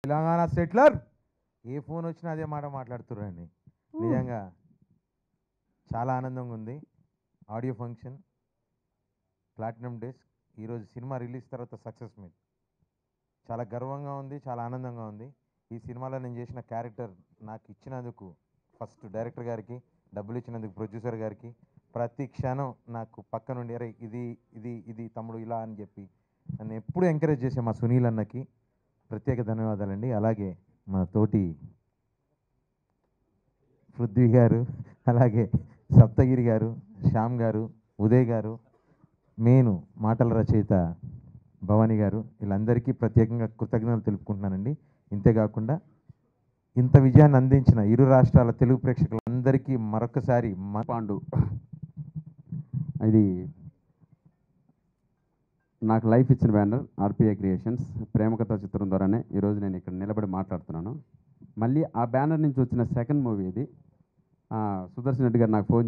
Telangana settler ఏ phone వచ్చినా అదే మాట మాట్లాడుతున్నారండి. నిజంగా చాలా ఆనందంగా ఉంది. ఆడియో ఫంక్షన్, ప్లాటినం డేస్, ఈరోజు సినిమా రిలీజ్ తర్వాత సక్సెస్ మీట్. చాలా గర్వంగా ఉంది, చాలా ఆనందంగా ఉంది. ఈ సినిమాలో నేను చేసిన క్యారెక్టర్ నాకు ఇచ్చినందుకు ఫస్ట్ డైరెక్టర్ గారికి, డబ్బులు ఇచ్చినందుకు ప్రొడ్యూసర్ గారికి, ప్రతి క్షణం నాకు పక్క నుండి అరే ఇది ఇది ఇది తమ్ముడు ఇలా అని చెప్పి నన్ను ఎప్పుడూ ఎంకరేజ్ చేసే మా సునీల్ అన్నకి ప్రత్యేక ధన్యవాదాలండి. అలాగే మా తోటి పృథ్వీ గారు, అలాగే సప్తగిరి గారు, శ్యామ్ గారు, ఉదయ్ గారు, మెయిన్ మాటల రచయిత భవానీ గారు, వీళ్ళందరికీ ప్రత్యేకంగా కృతజ్ఞతలు తెలుపుకుంటున్నానండి. ఇంతేకాకుండా ఇంత విజయాన్ని అందించిన ఇరు రాష్ట్రాల తెలుగు ప్రేక్షకులందరికీ మరొకసారి పాండు, ఇది నాకు లైఫ్ ఇచ్చిన బ్యానర్ ఆర్పిఐ క్రియేషన్స్. ప్రేమకథ చిత్రం ద్వారానే ఈరోజు నేను ఇక్కడ నిలబడి మాట్లాడుతున్నాను. మళ్ళీ ఆ బ్యానర్ నుంచి వచ్చిన సెకండ్ మూవీ ఇది. సుదర్శన్ రెడ్డి గారు నాకు ఫోన్